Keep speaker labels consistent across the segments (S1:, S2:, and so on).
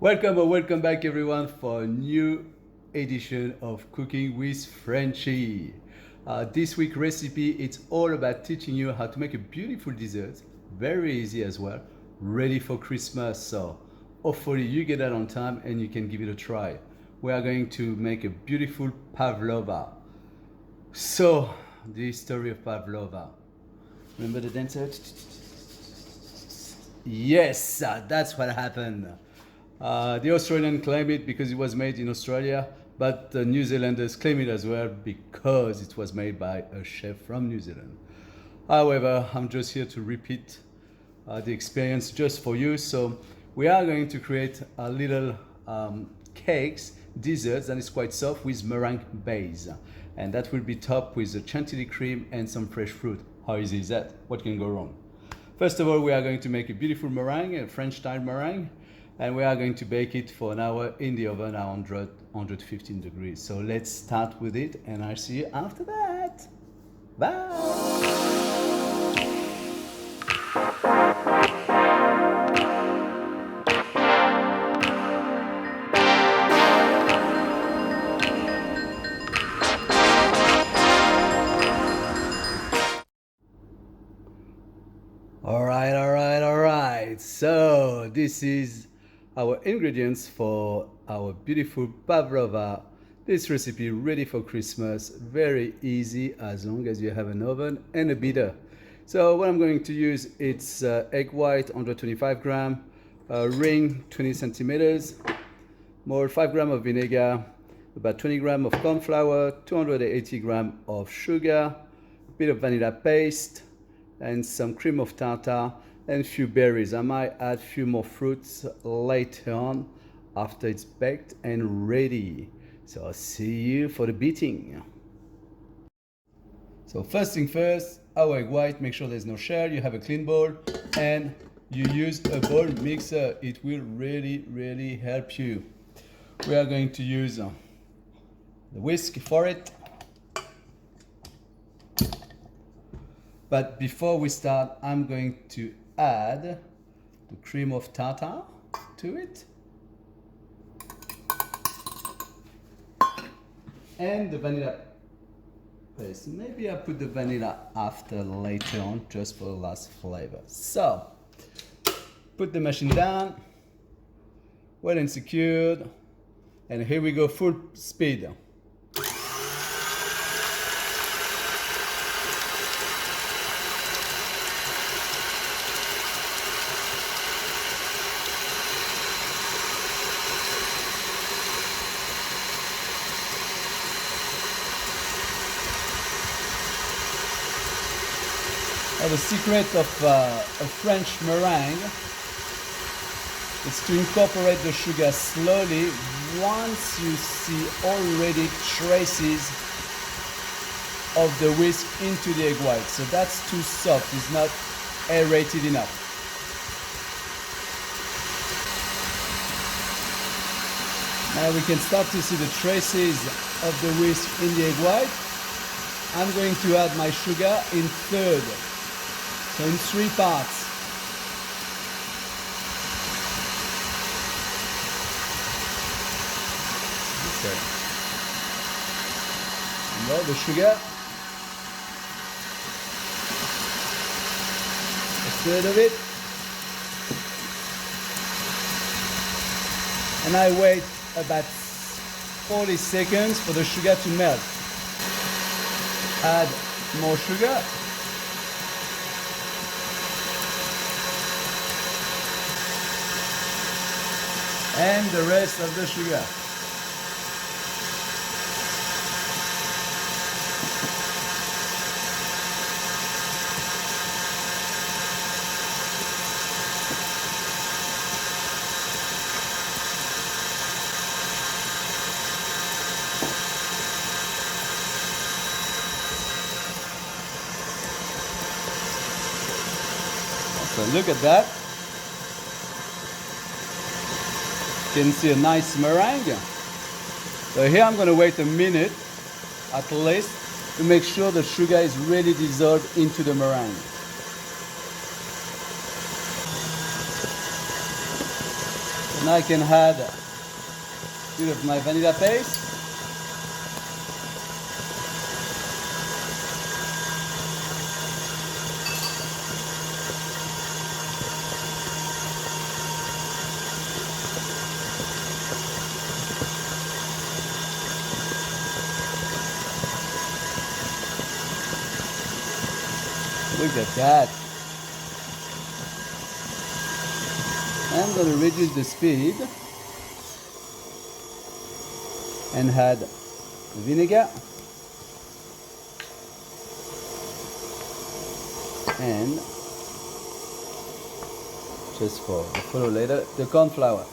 S1: Welcome or welcome back everyone for a new edition of Cooking with Frenchy. This week recipe, it's all about teaching you how to make a beautiful dessert, very easy as well, ready for Christmas. So hopefully you get that on time and you can give it a try. We are going to make a beautiful pavlova. So the story of pavlova. Remember the dancer? Yes, that's what happened. The Australian claim it because it was made in Australia, but the New Zealanders claim it as well because it was made by a chef from New Zealand. However, I'm just here to repeat the experience just for you. So we are going to create a little cakes, desserts that is quite soft with meringue base. And that will be topped with a chantilly cream and some fresh fruit. How easy is that? What can go wrong? First of all, we are going to make a beautiful meringue, a French style meringue, and we are going to bake it for an hour in the oven at 115 degrees. So let's start with it and I'll see you after that. Bye! All right. So this is our ingredients for our beautiful pavlova. This recipe ready for Christmas, very easy as long as you have an oven and a beater. So what I'm going to use, it's egg white 125 gram, ring 20 centimeters, more 5 gram of vinegar, about 20 gram of corn flour, 280 gram of sugar, a bit of vanilla paste, and some cream of tartar and a few berries. I might add a few more fruits later on after it's baked and ready. So I'll see you for the beating. So first thing first, our egg white, make sure there's no shell, you have a clean bowl and you use a bowl mixer. It will really help you. We are going to use the whisk for it. But before we start, I'm going to add the cream of tartar to it. And the vanilla paste. Maybe I'll put the vanilla after later on, just for the last flavor. So, put the machine down, well and secured. And here we go, full speed. The secret of a French meringue is to incorporate the sugar slowly once you see already traces of the whisk into the egg white. So that's too soft, it's not aerated enough. Now we can start to see the traces of the whisk in the egg white. I'm going to add my sugar in third. So in 3 parts. Okay. Now the sugar. A third of it. And I wait about 40 seconds for the sugar to melt. Add more sugar. And the rest of the sugar. So look at that. You can see a nice meringue. So here I'm going to wait a minute at least to make sure the sugar is really dissolved into the meringue. Now I can add a bit of my vanilla paste. Look at that. I'm going to reduce the speed and add vinegar and, just for the follow later, the corn flour.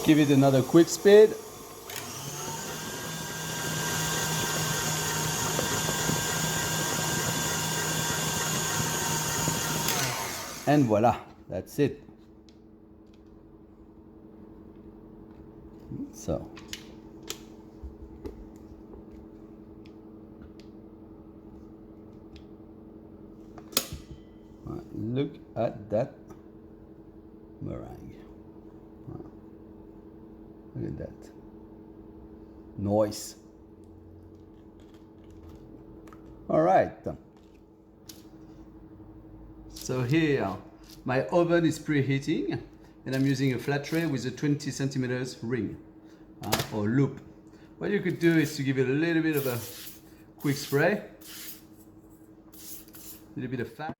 S1: Give it another quick speed. And voila, that's it. So, look at that meringue. Look at that. Nice. All right. So here, my oven is preheating and I'm using a flat tray with a 20 centimeters ring or loop. What you could do is to give it a little bit of a quick spray, a little bit of fat.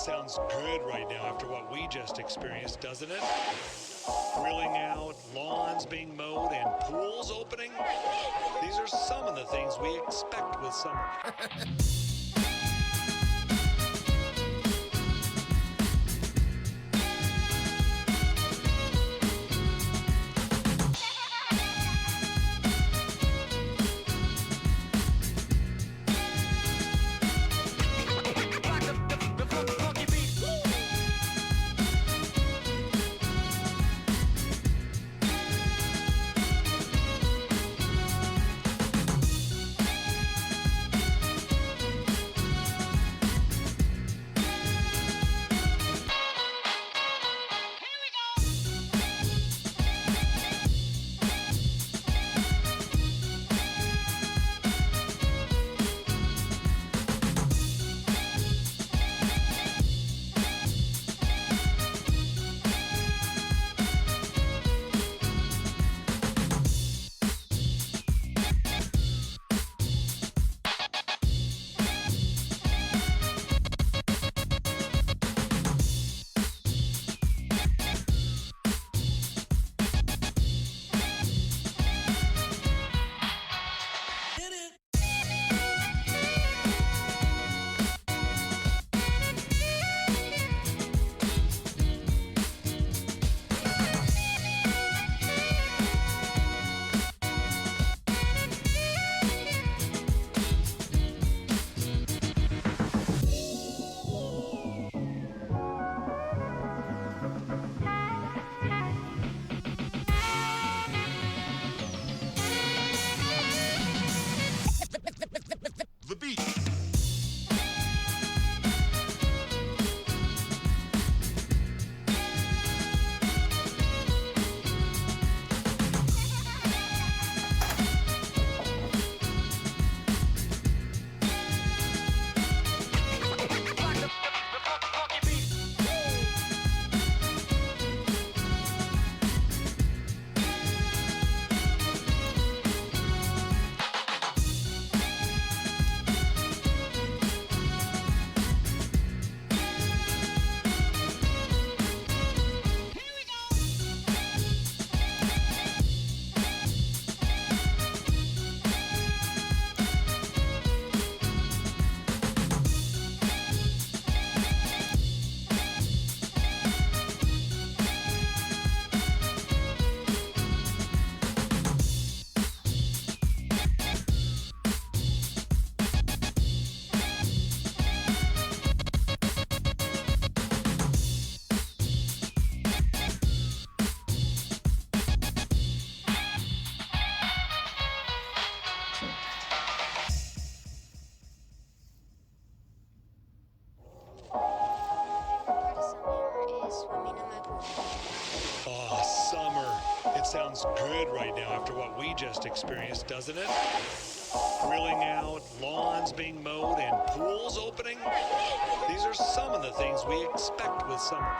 S2: sounds good right now after what we just experienced, doesn't it? Grilling out, lawns being mowed, and pools opening. These are some of the things we expect with summer.
S3: The beat.
S2: Oh, summer. It sounds good right now after what we just experienced, doesn't it? Grilling out, lawns being mowed, and pools opening. These are some of the things we expect with summer.